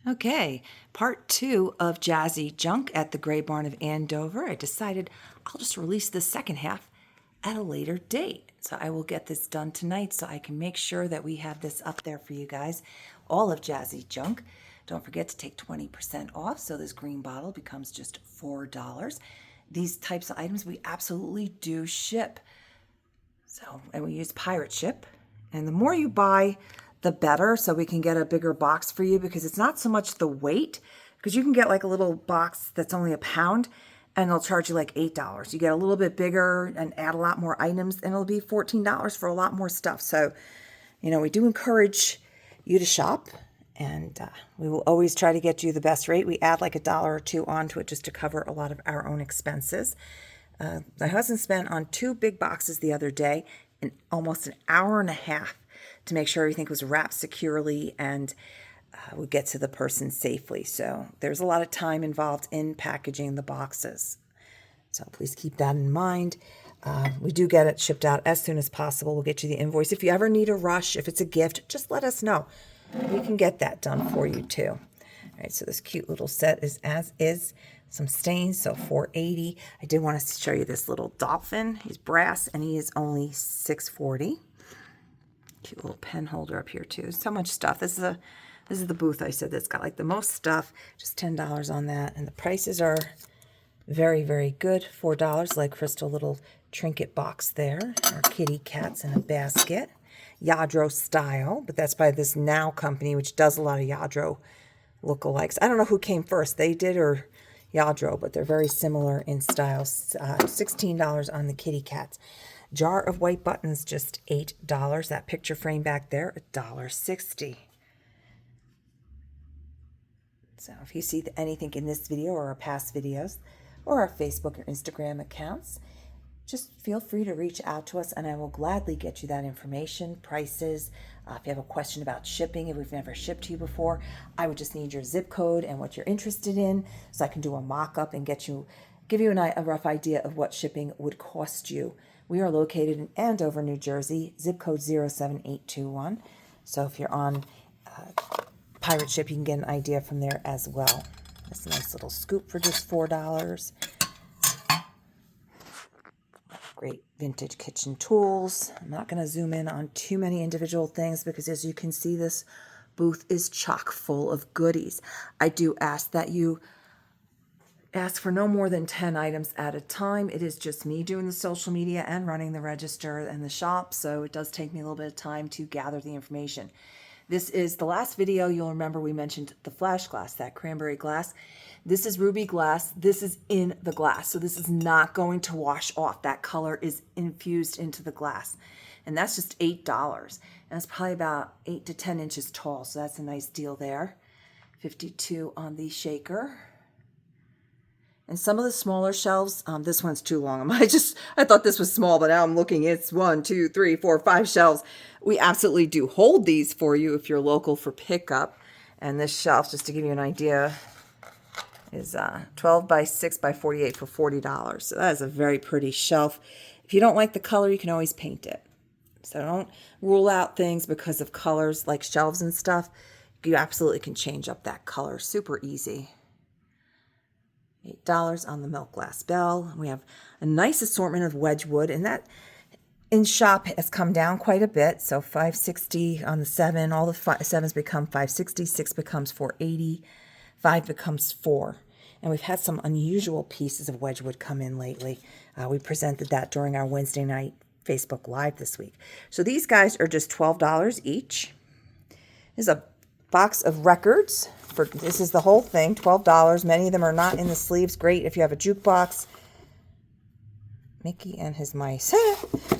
Okay, part 2 of Jazzy Junque at the Grey Barn of Andover. I decided I'll just release the second half at a later date. So I will get this done tonight so I can make sure that we have this up there for you guys. All of Jazzy Junque. Don't forget to take 20% off, so this green bottle becomes just $4. These types of items we absolutely do ship. So, and we use pirate ship. And the more you buy, the better, so we can get a bigger box for you, because it's not so much the weight, because you can get like a little box that's only a pound and they'll charge you like $8. You get a little bit bigger and add a lot more items and it'll be $14 for a lot more stuff. So, you know, we do encourage you to shop, and we will always try to get you the best rate. We add like $1 or $2 onto it just to cover a lot of our own expenses. My husband spent on 2 big boxes the other day in almost an hour and a half to make sure everything was wrapped securely and would get to the person safely. So there's a lot of time involved in packaging the boxes. So please keep that in mind. We do get it shipped out as soon as possible. We'll get you the invoice. If you ever need a rush, if it's a gift, just let us know. We can get that done for you too. All right, so this cute little set is as is. Some stains, so $4.80. I did want to show you this little dolphin. He's brass and he is only $6.40. Cute little pen holder up here too. So much stuff. This is the booth I said that's got like the most stuff. Just $10 on that, and the prices are very, very good. $4, like crystal little trinket box there. Our kitty cats in a basket. Yadro style, but that's by this Now company, which does a lot of Yadro lookalikes. I don't know who came first, they did or Yadro, but they're very similar in style. $16 on the kitty cats. Jar of white buttons, just $8. That picture frame back there, $1.60. So if you see anything in this video or our past videos or our Facebook or Instagram accounts, just feel free to reach out to us and I will gladly get you that information, prices. If you have a question about shipping, if we've never shipped to you before, I would just need your zip code and what you're interested in so I can do a mock-up and give you a rough idea of what shipping would cost you. We are located in Andover, New Jersey, zip code 07821. So if you're on pirate ship, you can get an idea from there as well. That's a nice little scoop for just $4. Great vintage kitchen tools. I'm not going to zoom in on too many individual things because, as you can see, this booth is chock full of goodies. I do ask that you ask for no more than 10 items at a time. It is just me doing the social media and running the register and the shop, so it does take me a little bit of time to gather the information. This is the last video. You'll remember we mentioned the flash glass, that cranberry glass. This is ruby glass. This is in the glass, so this is not going to wash off. That color is infused into the glass, and that's just $8. And it's probably about 8 to 10 inches tall, so that's a nice deal there. $52 on the shaker. And some of the smaller shelves, this one's too long. I thought this was small, but now I'm looking, it's 1, 2, 3, 4, 5 shelves. We absolutely do hold these for you if you're local for pickup. And this shelf, just to give you an idea, is 12 by 6 by 48 for $40. So that is a very pretty shelf. If you don't like the color, you can always paint it. So don't rule out things because of colors like shelves and stuff. You absolutely can change up that color. Super easy. $8 on the milk glass bell. We have a nice assortment of Wedgwood, and that in shop has come down quite a bit. So $5.60 on the 7. All the 7s become $5.60. 6 becomes $4.80. 5 becomes $4. And we've had some unusual pieces of Wedgwood come in lately. We presented that during our Wednesday night Facebook Live this week. So these guys are just $12 each. There's a box of records. This is the whole thing, $12. Many of them are not in the sleeves. Great if you have a jukebox. Mickey and his mice.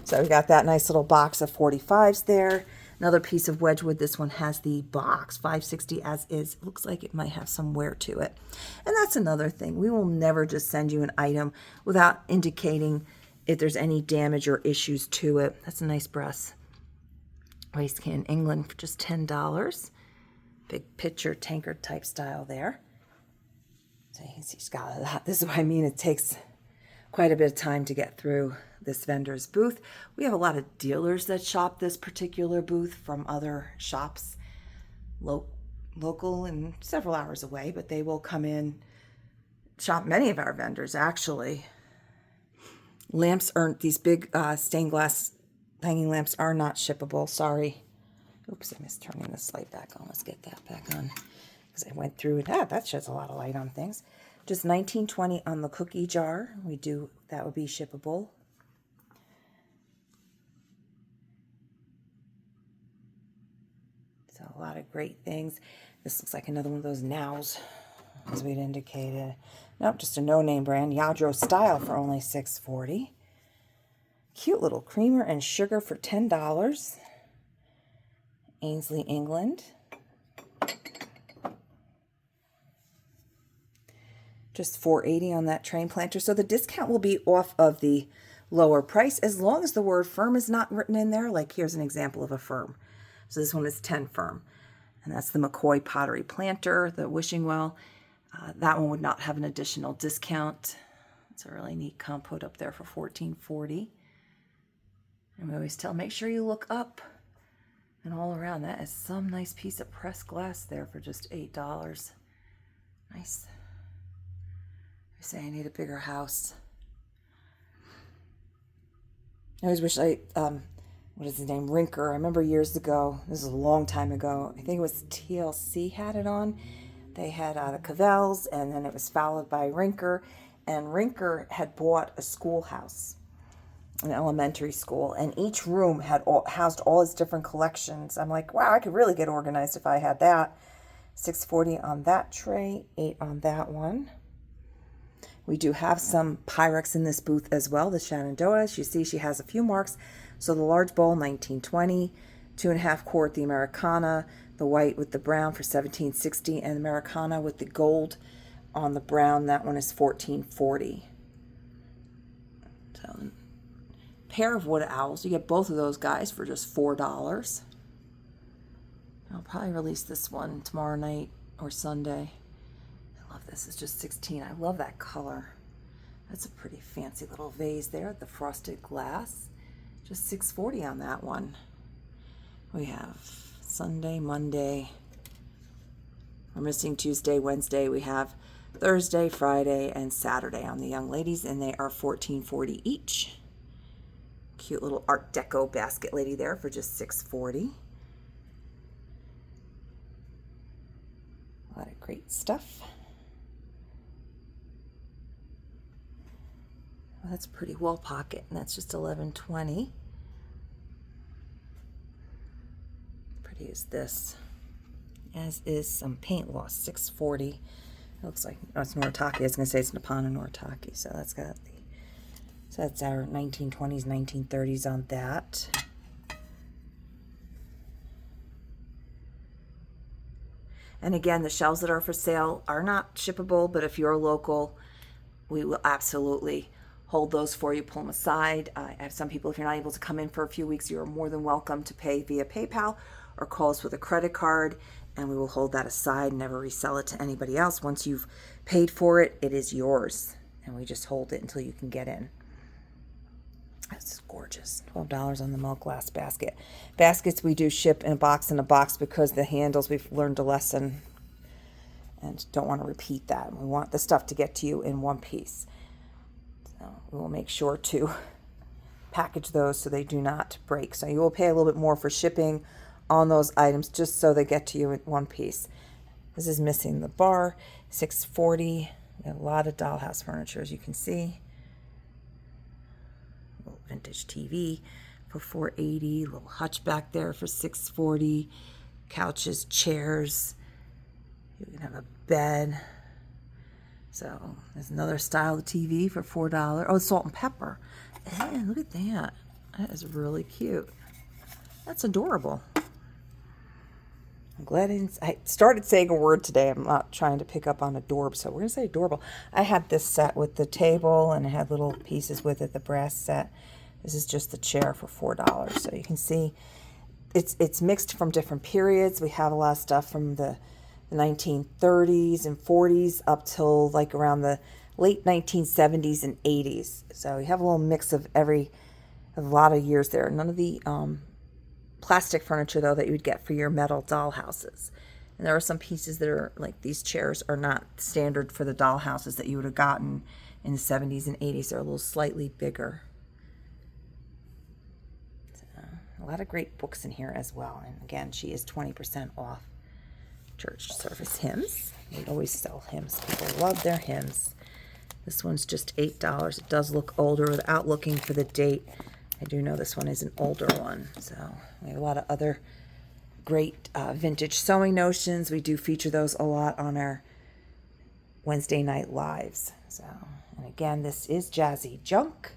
So we got that nice little box of 45s there. Another piece of Wedgwood. This one has the box, $5.60 as is. Looks like it might have some wear to it. And that's another thing. We will never just send you an item without indicating if there's any damage or issues to it. That's a nice brass waste can in England for just $10. Big pitcher tankard type style there. So you can see she's got a lot. This is what I mean. It takes quite a bit of time to get through this vendor's booth. We have a lot of dealers that shop this particular booth from other shops, local and several hours away, but they will come in, shop many of our vendors actually. Lamps aren't, these big stained glass hanging lamps are not shippable, sorry. Oops, I missed turning this light back on. Let's get that back on. Because I went through that sheds a lot of light on things. Just $19.20 on the cookie jar. That would be shippable. So a lot of great things. This looks like another one of those nows, as we'd indicated. Nope, just a no-name brand. Yadro Style for only $6.40. Cute little creamer and sugar for $10. Ainsley, England. Just $4.80 on that train planter. So the discount will be off of the lower price as long as the word firm is not written in there. Like here's an example of a firm. So this one is 10 firm. And that's the McCoy Pottery planter, the wishing well. That one would not have an additional discount. It's a really neat compote up there for $14.40. And we always tell, make sure you look up and all around. That is some nice piece of pressed glass there for just $8. Nice. I say I need a bigger house. I always wish what is his name? Rinker. I remember years ago, this is a long time ago, I think it was TLC had it on. They had the Cavelles, and then it was followed by Rinker. And Rinker had bought a schoolhouse, an elementary school, and each room had housed all his different collections. I'm like, wow, I could really get organized if I had that. $6.40 on that tray, $8 on that one. We do have some Pyrex in this booth as well, the Shenandoah. You see she has a few marks. So the large bowl, $19.20, 2.5 quart, the Americana, the white with the brown for $17.60, and the Americana with the gold on the brown, that one is $14.40. So, pair of wood owls, you get both of those guys for just $4. I'll probably release this one tomorrow night or Sunday. I love this. It's just $16. I love that color. That's a pretty fancy little vase there, the frosted glass. Just $6.40 on that one. We have Sunday, Monday. We're missing Tuesday, Wednesday. We have Thursday, Friday, and Saturday on the young ladies, and they are $14.40 each. Cute little Art Deco basket lady there for just $6.40. A lot of great stuff. Well, that's a pretty wall pocket, and that's just $11.20. Pretty is this. As is some paint loss, $6.40. It looks like, oh, it's Noritake. I was going to say it's Nippon and Noritake. So that's got the, so that's our 1920s, 1930s on that. And again, the shelves that are for sale are not shippable, but if you're local, we will absolutely hold those for you, pull them aside. I have some people, if you're not able to come in for a few weeks, you're more than welcome to pay via PayPal or call us with a credit card, and we will hold that aside, never resell it to anybody else. Once you've paid for it, it is yours, and we just hold it until you can get in. That's gorgeous. $12 on the milk glass basket. Baskets we do ship in a box because the handles, we've learned a lesson and don't want to repeat that. We want the stuff to get to you in one piece. So we will make sure to package those so they do not break. So you will pay a little bit more for shipping on those items just so they get to you in one piece. This is missing the bar, $6.40. We have a lot of dollhouse furniture, as you can see. Little vintage TV for $4.80. Little hutch back there for $6.40. Couches, chairs. You can have a bed. So there's another style of TV for $4. Oh, salt and pepper. And look at that. That is really cute. That's adorable. I'm glad I started saying a word today. I'm not trying to pick up on adorable, so we're going to say adorable. I had this set with the table, and it had little pieces with it, the brass set. This is just the chair for $4. So you can see it's mixed from different periods. We have a lot of stuff from the 1930s and 40s up till like around the late 1970s and 80s. So you have a little mix of a lot of years there. None of the plastic furniture, though, that you would get for your metal doll houses. And there are some pieces that are like these chairs are not standard for the doll houses that you would have gotten in the 70s and 80s. They're a little slightly bigger. So, a lot of great books in here as well. And again, she is 20% off church service hymns. We always sell hymns. People love their hymns. This one's just $8. It does look older without looking for the date. I do know this one is an older one. So we have a lot of other great vintage sewing notions. We do feature those a lot on our Wednesday night lives. So, and again, this is Jazzy Junque.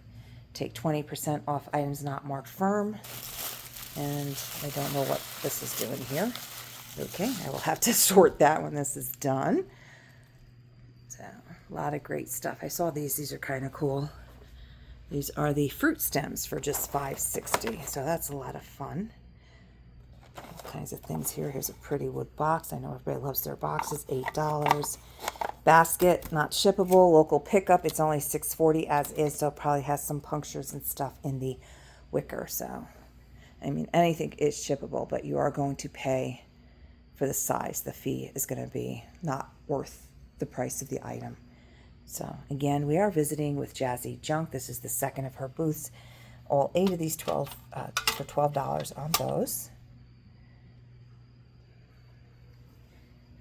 Take 20% off items not marked firm. And I don't know what this is doing here. Okay, I will have to sort that when this is done. So, a lot of great stuff. I saw these. These are kind of cool. These are the fruit stems for just $5.60. So that's a lot of fun. All kinds of things here. Here's a pretty wood box. I know everybody loves their boxes. $8. Basket, not shippable. Local pickup. It's only $6.40 as is. So it probably has some punctures and stuff in the wicker. So, I mean, anything is shippable, but you are going to pay for the size. The fee is going to be not worth the price of the item. So again, we are visiting with Jazzy Junque. This is the second of her booths. All 8 of these for $12 on those.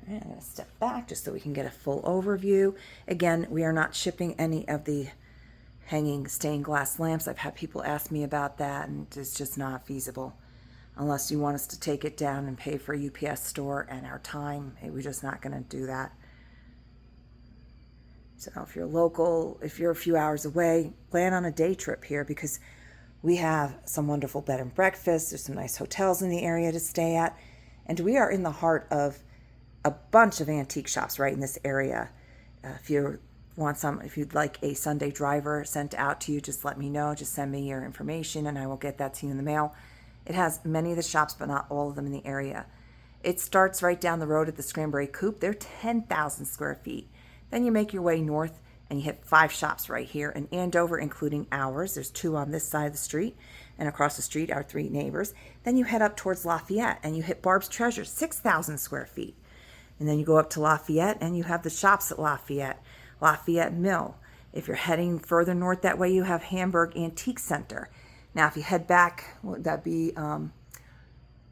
All right, I'm going to step back just so we can get a full overview. Again, we are not shipping any of the hanging stained glass lamps. I've had people ask me about that, and it's just not feasible. Unless you want us to take it down and pay for a UPS store and our time, we're just not going to do that. So if you're local, if you're a few hours away, plan on a day trip here because we have some wonderful bed and breakfasts. There's some nice hotels in the area to stay at. And we are in the heart of a bunch of antique shops right in this area. If you'd like a Sunday driver sent out to you, just let me know. Just send me your information and I will get that to you in the mail. It has many of the shops, but not all of them in the area. It starts right down the road at the Scranberry Coop. They're 10,000 square feet. Then you make your way north and you hit 5 shops right here in Andover, including ours. There's 2 on this side of the street, and across the street are 3 neighbors. Then you head up towards Lafayette and you hit Barb's Treasure, 6,000 square feet. And then you go up to Lafayette and you have the shops at Lafayette Mill. If you're heading further north that way, you have Hamburg Antique Center. Now, if you head back, would that be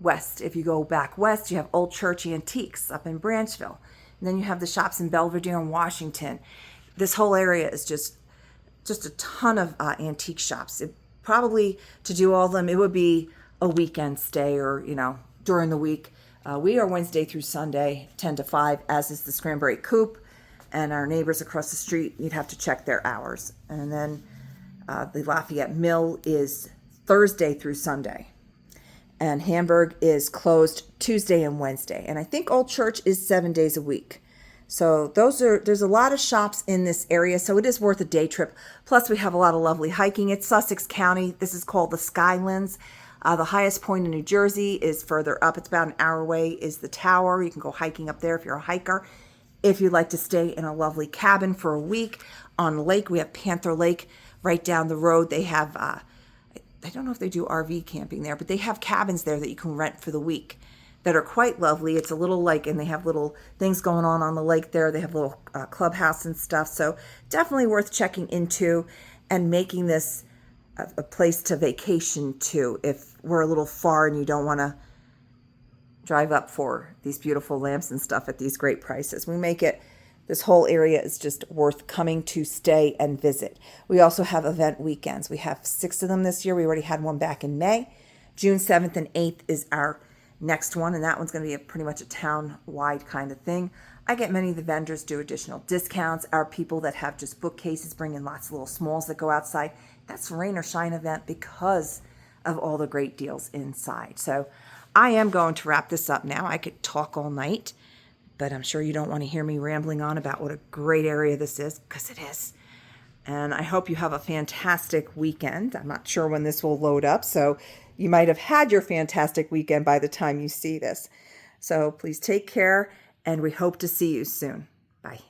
west? If you go back west, you have Old Church Antiques up in Branchville. And then you have the shops in Belvedere and Washington. This whole area is just a ton of antique shops. Probably to do all of them, it would be a weekend stay or, during the week. We are Wednesday through Sunday, 10 to 5, as is the Scranberry Coop. And our neighbors across the street, you'd have to check their hours. And then the Lafayette Mill is Thursday through Sunday. And Hamburg is closed Tuesday and Wednesday. And I think Old Church is 7 days a week. So there's a lot of shops in this area, so it is worth a day trip. Plus, we have a lot of lovely hiking. It's Sussex County. This is called the Skylands. The highest point in New Jersey is further up. It's about an hour away, is the tower. You can go hiking up there if you're a hiker. If you'd like to stay in a lovely cabin for a week on a lake, we have Panther Lake right down the road. They have... I don't know if they do RV camping there, but they have cabins there that you can rent for the week that are quite lovely. It's a little lake, and they have little things going on the lake there. They have a little clubhouse and stuff. So definitely worth checking into and making this a place to vacation to if we're a little far and you don't want to drive up for these beautiful lamps and stuff at these great prices. We make it, this whole area is just worth coming to stay and visit. We also have event weekends. We have 6 of them this year. We already had one back in May. June 7th and 8th is our next one, and that one's going to be pretty much a town-wide kind of thing. I get many of the vendors do additional discounts. Our people that have just bookcases bring in lots of little smalls that go outside. That's a rain or shine event because of all the great deals inside. So I am going to wrap this up now. I could talk all night, but I'm sure you don't want to hear me rambling on about what a great area this is, because it is. And I hope you have a fantastic weekend. I'm not sure when this will load up, so you might have had your fantastic weekend by the time you see this. So please take care, and we hope to see you soon. Bye.